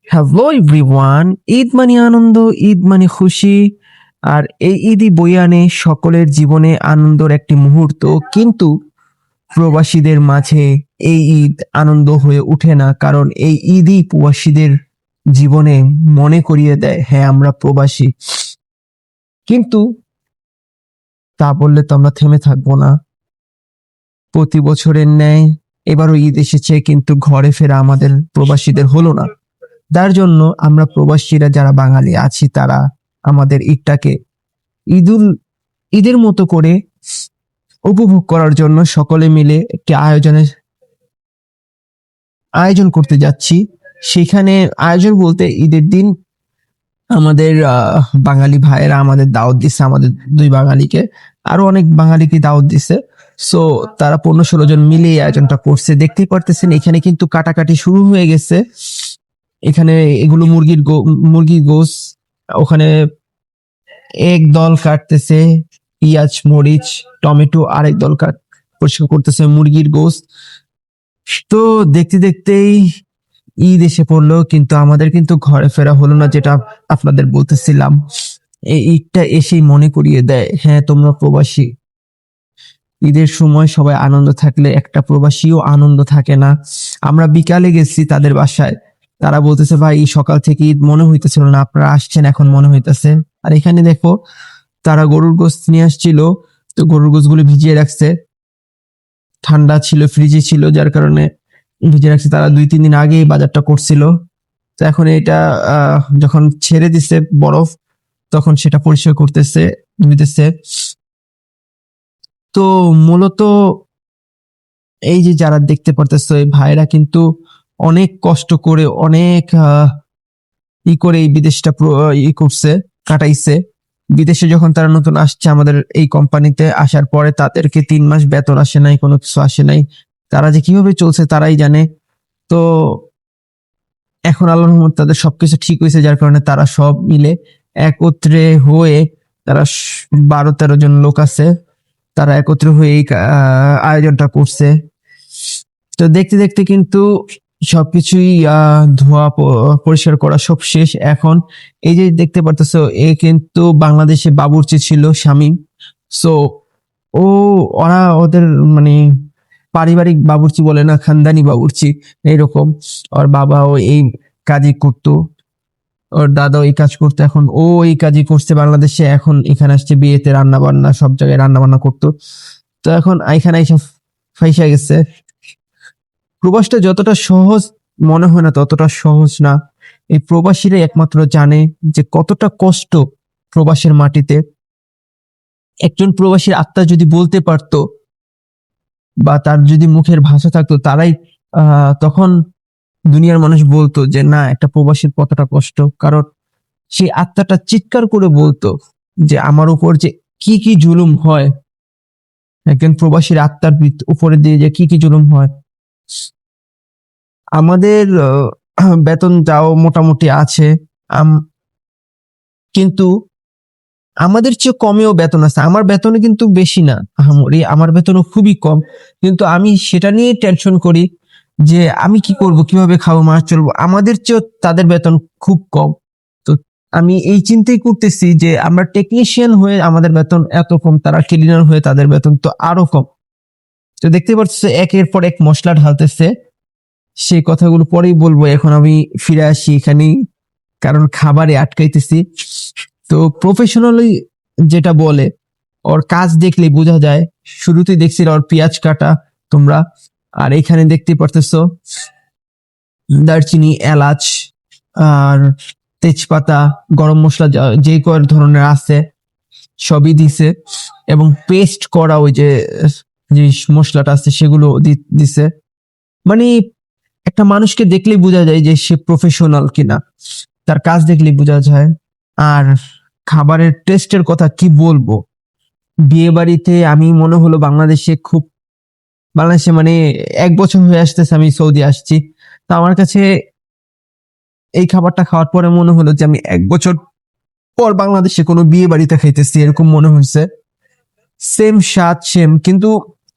Hello everyone, Eid মানে আনন্দ, ঈদ মানে খুশি। আর এই ঈদই বয়ে আনে সকলের জীবনে আনন্দের একটি মুহূর্ত। কিন্তু প্রবাসীদের মাঝে এই ঈদ আনন্দ হয়ে ওঠে না, কারণ এই ঈদই প্রবাসীদের জীবনে মনে করিয়ে দেয়, হ্যাঁ আমরা প্রবাসী। কিন্তু তা বললে তো আমরা থেমে থাকবো না। প্রতি বছরের ন্যায় এবারও ঈদ এসেছে, কিন্তু ঘরে ফেরা আমাদের প্রবাসীদের হলো না। তার জন্য আমরা প্রবাসীরা যারা বাঙালি আছি, তারা আমাদের ঈদটাকে ঈদুল ঈদের মতো করে উপভোগ করার জন্য সকলে মিলে একটি আয়োজন করতে যাচ্ছি। সেখানে আয়োজন বলতে, ঈদের দিন আমাদের বাঙালি ভাইয়েরা আমাদের দাওয়াত দিচ্ছে, আমাদের দুই বাঙালিকে, আরো অনেক বাঙালিকে দাওয়াত দিচ্ছে। সো তারা 15-16 জন মিলে এই আয়োজনটা করছে। দেখতেই পারতেছেন এখানে কিন্তু কাটাকাটি শুরু হয়ে গেছে। এখানে এগুলো মুরগির গোস, ওখানে এক দল কাটতেছে পেঁয়াজ, মরিচ, টমেটো, আরেক দল পরিষ্কার করতেছে মুরগির গোস। তো দেখতে দেখতেই ঈদ এসে পড়লো, কিন্তু আমাদের কিন্তু ঘরে ফেরা হলো না, যেটা আপনাদের বলতেছিলাম। এই ঈদটা এসেই মনে করিয়ে দেয়, হ্যাঁ তোমরা প্রবাসী। ঈদের সময় সবাই আনন্দ থাকলে একটা প্রবাসীও আনন্দ থাকে না। আমরা বিকালে গেছি তাদের বাসায়, তারা বলতেছে ভাই সকাল থেকে ঈদ মনে হইতেছিল না, আপনারা আসছেন এখন মনে হইতেছে। আর এখানে দেখো, তারা গরুর গোশত নিয়ে আসছিল, তো গরুর গোশত গুলো ভিজিয়ে রাখছে, ঠান্ডা ছিল, ফ্রিজে ছিল, যার কারণে ভিজিয়ে রাখছে। তারা 2-3 দিন আগেই বাজারটা করছিল। তো এখন এটা যখন ছেড়ে দিছে বরফ, তখন সেটা পরিষ্কার করতেছে, ধুইতেছে। তো মূলত এই যে যারা দেখতে পারতেছো, এই ভাইরা কিন্তু অনেক কষ্ট করে, অনেক করে এই বিদেশটা করছে, কাটাইছে। বিদেশে যখন তারা নতুন আসছে আমাদের এই কোম্পানিতে, আসার পরে তাদেরকে 3 মাস বেতন আসে নাই, কোনো কিছু আসে নাই। তারা যে কিভাবে চলছে তারাই জানে। তো এখন আল্লাহর রহমত তাদের সবকিছু ঠিক হয়েছে, যার কারণে তারা সব মিলে একত্রে হয়ে, তারা 12-13 জন লোক আছে, তারা একত্রে হয়ে এই আয়োজনটা করছে। তো দেখতে দেখতে কিন্তু সবকিছুই ধোয়া পরিষ্কার করা সব শেষ। এখন এই যে দেখতে পারতেছো, এ কিন্তু বাংলাদেশে বাবুর্চি ছিল, শামীম। সো ও ওরা ওদের মানে পারিবারিক বাবুর্চি বলে না, খানদানি বাবুর্চি এইরকম। ওর বাবাও এই কাজই করতো, ওর দাদাও এই কাজ করতো, এখন ও এই কাজই করছে বাংলাদেশে। এখন এখানে আসছে, বিয়েতে রান্না বান্না সব জায়গায় রান্না বান্না করতো। তো এখন এখানে এসে ফাইসা গেছে। প্রবাসটা যতটা সহজ মনে হয় না, ততটা সহজ না। এই প্রবাসীরা একমাত্র জানে যে কতটা কষ্ট প্রবাসের মাটিতে। একজন প্রবাসীর আত্মা যদি বলতে পারতো, বা তার যদি মুখের ভাষা থাকতো, তারাই তখন দুনিয়ার মানুষ বলতো যে না, একটা প্রবাসীর কতটা কষ্ট। কারণ সেই আত্মাটা চিৎকার করে বলতো যে আমার উপর যে কি কি জুলুম হয়, একজন প্রবাসীর আত্মার উপরে দিয়ে যে কি কি জুলুম হয়। আমাদের বেতন যাও মোটামুটি আছে, কিন্তু আমাদের চেয়ে কমেও বেতন আছে। আমার বেতন কিন্তু বেশি না আহামরি, আমার বেতনও খুবই কম। কিন্তু আমি সেটা নিয়ে টেনশন করি যে আমি কি করব, কিভাবে খাবো, মাস চলবো। আমাদের চেয়েও তাদের বেতন খুব কম। তো আমি এই চিন্তাই করতেছি যে আমরা টেকনিশিয়ান হয়ে আমাদের বেতন এত কম, তারা ক্লিনার হয়ে তাদের বেতন তো আরো কম। তো দেখতে পাচ্ছি একের পর এক মশলা ঢালতেছে, সেই কথাগুলো পরেই বলবো। এখন আমি ফিরে আসি এখানেই, কারণ খাবারে আটকাইতেছি। তো প্রফেশনালি যেটা বলে, ওর কাজ দেখলেই বোঝা যায়। শুরুতেই দেখছিল ওর পেঁয়াজ কাটা তোমরা, আর এখানে দেখতে পারতেছো দারচিনি, এলাচ, আর তেজপাতা, গরম মশলা যে কয় ধরনের আছে সবই দিছে, এবং পেস্ট করা ওই যে যে মশলাটা আছে সেগুলো দিছে। মানে একটা মানুষকে দেখলেই বোঝা যায় যে সে প্রফেশনাল কিনা, তার কাজ দেখলেই বোঝা যায়। আর খাবারের টেস্টের কথা কি বলবো, বিয়ে বাড়িতে আমি মনে হলো বাংলাদেশে মানে 1 বছর হয়ে আসতেছে আমি সৌদি আসছি। তো আমার কাছে এই খাবারটা খাওয়ার পরে মনে হলো যে আমি 1 বছর পর বাংলাদেশে কোনো বিয়ে বাড়িতে খাইতেছি, এরকম মনে হয়েছে। সেম স্বাদ সেম, কিন্তু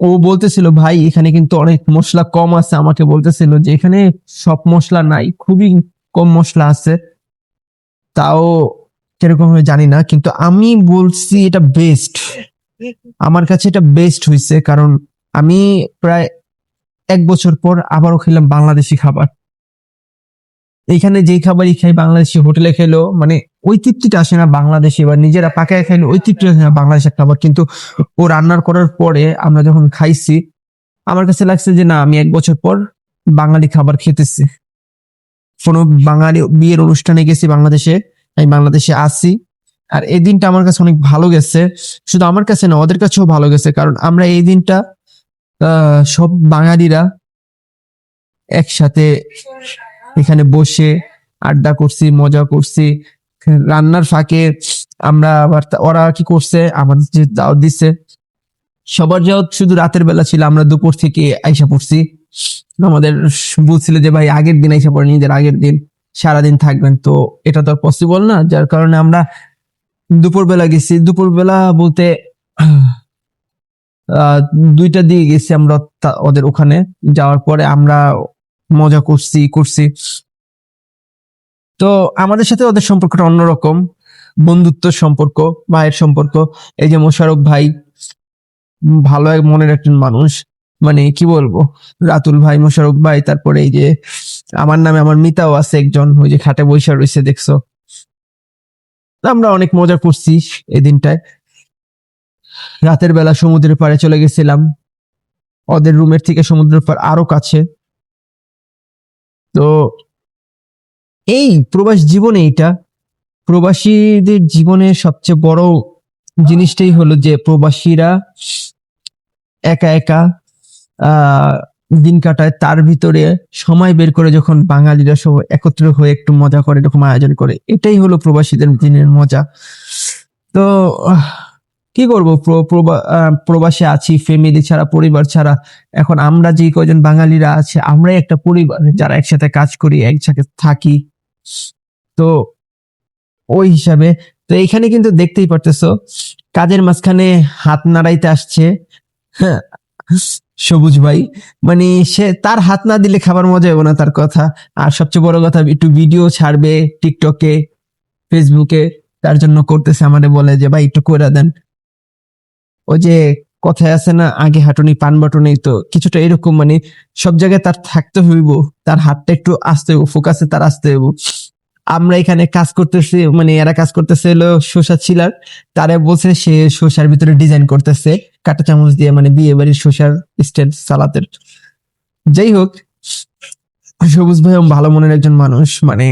ও বলতেছিল ভাই এখানে কিন্তু অনেক মশলা কম আছে। আমাকে বলতেছিল যে এখানে সব মশলা নাই, খুবই কম মশলা আছে, তাও কিরকম হবে জানি না, কিন্তু আমি বলছি এটা বেস্ট। আমার কাছে এটা বেস্ট হয়েছে, কারণ আমি প্রায় 1 বছর পর আবারও খেলাম বাংলাদেশি খাবার। এইখানে যেই খাবারই খাই বাংলাদেশি হোটেলে খেলেও মানে ওই তৃপ্তিটা আসে না বাংলাদেশি, বা নিজেরা পাকায় খাইলে ওই তৃপ্তিটা আসে না বাংলাদেশের খাবার। কিন্তু ও রান্নার করার পরে আমরা যখন খাইছি, আমার কাছে লাগছে যে না, আমি 1 বছর পর বাঙালি খাবার খেতেছি। কোনো বাঙালি বিয়ের অনুষ্ঠানে গেছি বাংলাদেশে, আমি বাংলাদেশে আসি, আর এই দিনটা আমার কাছে অনেক ভালো গেছে। শুধু আমার কাছে না, ওদের কাছেও ভালো গেছে, কারণ আমরা এই দিনটা সব বাঙালিরা একসাথে এখানে বসে আড্ডা করছি, মজা করছি। রান্নার ফাঁকে আমরা আবার ওরা কি করছে, আমাদের যে দাওয়াত দিচ্ছে, সবার যাওয়াত শুধু রাতের বেলা ছিল, আমরা দুপুর থেকে আইসা পড়ছি। আমাদের বলছিল যে ভাই আগের দিন আইসা পড়েন, ঈদের আগের দিন সারাদিন থাকবেন, তো এটা তো পসিবল না, যার কারণে আমরা দুপুরবেলা গেছি। দুপুরবেলা বলতে আহ 2টা দিয়ে গেছি আমরা ওদের ওখানে। যাওয়ার পরে আমরা মজা করছি। তো আমাদের সাথে ওদের সম্পর্কটা অন্যরকম, বন্ধুত্ব সম্পর্ক, ভাইয়ের সম্পর্ক। এই যে মোশারফ ভাই, ভালো এক মনের একজন মানুষ, মানে কি বলবো, রাতুল ভাই, মোশারফ ভাই, তারপরে এই যে আমার নামে আমার মিতাও আছে একজন, ওই যে খাটে বৈশা রয়েছে দেখছো। আমরা অনেক মজা করছি এই দিনটায়। রাতের বেলা সমুদ্রের পাড়ে চলে গেছিলাম, ওদের রুমের থেকে সমুদ্রের পাড় আরো কাছে। তো এই প্রবাস জীবনে, এটা প্রবাসীদের জীবনে সবচেয়ে বড় জিনিসটাই হলো যে প্রবাসীরা একা একা আহ দিন কাটায়, তার ভিতরে সময় বের করে যখন বাঙালিরা সব একত্র হয়ে একটু মজা করে, এরকম আয়োজন করে, এটাই হলো প্রবাসীদের দিনের মজা। তো কি করবো, প্রবাসে আছি, ফ্যামিলি ছাড়া, পরিবার ছাড়া। এখন আমরা যে কয়জন বাঙালিরা আছে, আমরাই একটা পরিবার, যারা একসাথে কাজ করি, একসাথে থাকি। তো ওই হিসাবে, তো এইখানে কিন্তু দেখতেই পারতেছো, কাজের মাঝখানে হাত নাড়াইতে আসছে, হ্যাঁ, সবুজ ভাই। মানে সে তার হাত না দিলে খাবার মজা হবে না, তার কথা। আর সবচেয়ে বড় কথা, একটু ভিডিও ছাড়বে টিকটকে, ফেসবুকে, তার জন্য করতেছে, আমারে বলে যে ভাই একটু করে দেন। ওই যে কথায় আছে না, আগে হাঁটুনি পান বাটুনি, তো কিছুটা এরকম, মানে সব জায়গায় তার থাকতে হইব, তার হাতটা একটু আসতে হইব, ফোকাসে তার আসতে হইব। আমরা এখানে কাজ করতেছি, মানে এরা কাজ করতেছে হলো শসা ছিলার, তারে বলছে সে শসার ভিতরে ডিজাইন করতেছে কাঁটা চামচ দিয়ে, মানে বিয়ে বাড়ির শসার স্টাইল সালাতের। যাই হোক, সবুজ ভাই ভালো মনের একজন মানুষ, মানে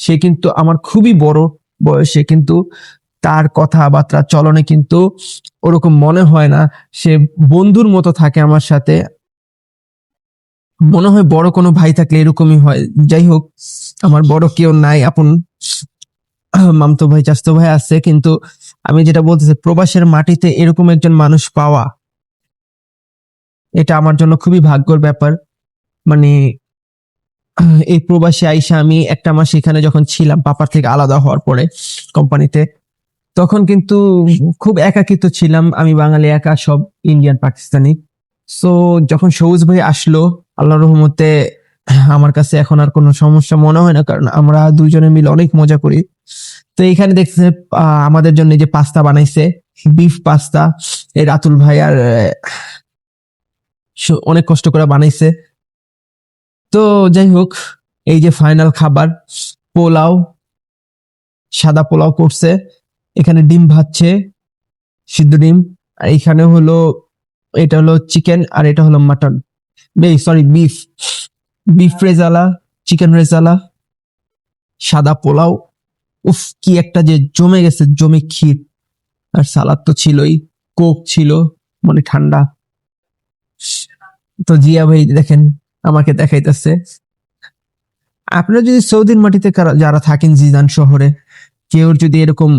সে কিন্তু আমার খুবই বড় বয়সে, কিন্তু তার কথাবার্তা চলনে কিন্তু ওরকম মনে হয় না, সে বন্ধুর মতো থাকে আমার সাথে। মনে হয় বড় কোনো ভাই থাকলে এরকমই হয়। যাই হোক, আমার বড় কেউ নাই, আপন মামতো ভাই, চাচতো ভাই আছে, কিন্তু আমি যেটা বলতেছি, প্রবাসের মাটিতে এরকম একজন মানুষ পাওয়া, এটা আমার জন্য খুবই ভাগ্যের ব্যাপার। মানে এই প্রবাসে আইসা আমি 1 মাস এখানে যখন ছিলাম, পাপার থেকে আলাদা হওয়ার পরে কোম্পানিতে, তখন কিন্তু খুব একাকিত্ব ছিলাম। আমি বাঙালি একা, সব ইন্ডিয়ান পাকিস্তানি। সো যখন সবুজ ভাই আসলো, আল্লাহর রহমতে আমার কাছে এখন আর কোনো সমস্যা মনে হয় না, কারণ আমরা দুইজনে মিলে অনেক মজা করি। তো এইখানে দেখছে আমাদের জন্য এই যে পাস্তা বানাইছে, বিফ পাস্তা, এই রাতুল ভাই আর অনেক কষ্ট করে বানাইছে। তো যাই হোক, এই যে ফাইনাল খাবার, পোলাও, সাদা পোলাও করছে, এখানে ডিম ভাজছে, সিদ্ধ ডিম, আর এখানে হলো, এটা হলো চিকেন, আর এটা হলো mutton, sorry beef, beef rezala, chicken rezala, সাদা পোলাও। উফ, কি একটা যে জমে গেছে, জমে ক্ষীর, আর সালাদ তো ছিলই, কোক ছিল, মানে ঠান্ডা। তো জিয়া ভাই দেখেন আমাকে দেখাইতেছে। আপনারা যদি সৌদির মাটিতে যারা থাকেন, জিদান শহরে, কেউ যদি এরকম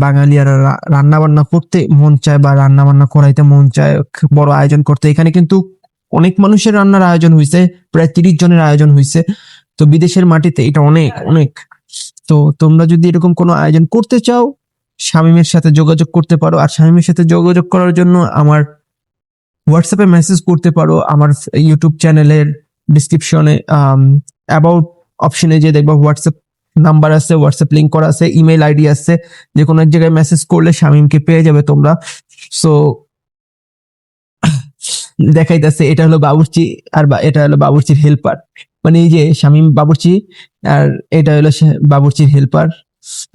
বাঙালিয়ারা রান্না বান্না করতে মন চায়, বা রান্না বান্না করাইতে মন চায়, বড় আয়োজন করতে, এখানে কিন্তু অনেক মানুষের রান্নার আয়োজন হয়েছে, প্রায় 30 জনের আয়োজন হয়েছে। তো বিদেশের মাটিতে এটা অনেক অনেক। তো তোমরা যদি এরকম কোনো আয়োজন করতে চাও, শামীমের সাথে যোগাযোগ করতে পারো। আর শামীমের সাথে যোগাযোগ করার জন্য আমার হোয়াটসঅ্যাপে মেসেজ করতে পারো, আমার ইউটিউব চ্যানেলের ডিসক্রিপশনে অ্যাবাউট অপশনে যে দেখবা হোয়াটসঅ্যাপ নাম্বার আছে, হোয়াটসঅ্যাপ লিংক করা আছে, ইমেল আইডি আছে, যে কোনো এক জায়গায় মেসেজ করলে শামীমকে পেয়ে যাবে তোমরা। সো দেখাইতেছে এটা হলো বাবুর্চি, আর এটা হলো বাবুর্চির হেল্পার, মানে এই যে শামীম বাবুর্চি আর এটা হলো বাবুর্চির হেল্পার,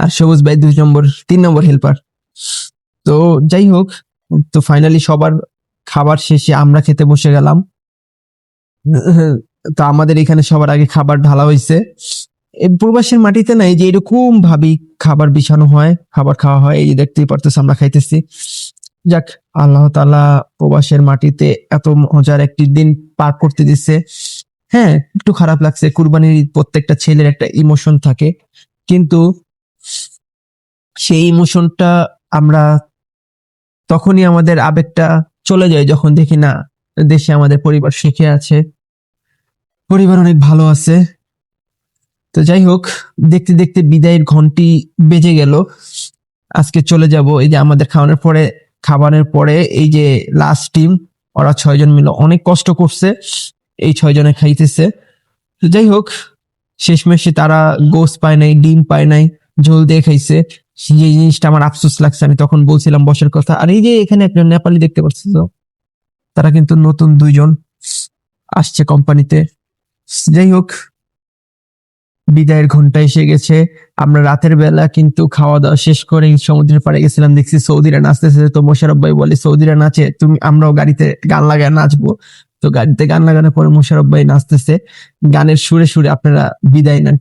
আর সবুজ ভাই 3 নম্বর হেল্পার। তো যাই হোক, তো ফাইনালি সবার খাবার শেষে আমরা খেতে বসে গেলাম। তো আমাদের এখানে সবার আগে খাবার ঢালা হয়েছে। এই প্রবাসের মাটিতে না এই যে এরকম ভাবে খাবার বিছানো হয়, খাবার খাওয়া হয়, এই যে দেখতেই পারতেছ আমরা খাইতেছি। যাক, আল্লাহ তাআলা প্রবাসের মাটিতে এত মজার একটি দিন পার করতে দিচ্ছে। হ্যাঁ, একটু খারাপ লাগছে, কুরবানির ঈদ প্রত্যেকটা ছেলের একটা ইমোশন থাকে, কিন্তু সেই ইমোশনটা আমরা তখনই আমাদের আবেগটা চলে যায় যখন দেখি না দেশে আমাদের পরিবার সুখে আছে, পরিবার অনেক ভালো আছে। তো যাই হোক, দেখতে দেখতে বিদায়ের ঘন্টি বেজে গেল। আজকে চলে যাব। এই যে আমাদের খাবারের পরে এই যে লাস্ট টিম, ওরা 6 জন মিলে অনেক কষ্ট করছে, এই 6 জনে খাইতেছে। তো যাই হোক, শেষমেশে তারা গোস্ত পায় নাই, ডিম পায় নাই, ঝোল দিয়ে খাইছে। যে জিনিসটা আমার আফসোস লাগছে, আমি তখন বলছিলাম বসের কথা। আর এই যে এখানে একজন নেপালি দেখতে পাচ্ছ, তারা কিন্তু নতুন 2 জন আসছে কোম্পানিতে। যাই হোক, বিদায়ের ঘন্টা এসে গেছে। আমরা রাতের বেলা কিন্তু খাওয়া দাওয়া শেষ করে সমুদ্রের পাড়ে গেছিলাম, দেখছি সৌদিরা নাচতেছে। তো মোশারফ ভাই বলে সৌদিরা নাচে, আমরাও গাড়িতে গান লাগায় নাচবো। তো গাড়িতে গান লাগানোর পরে মোশারফ ভাই নাচতেছে, গানের সুরে সুরে আপনারা বিদায় নেন।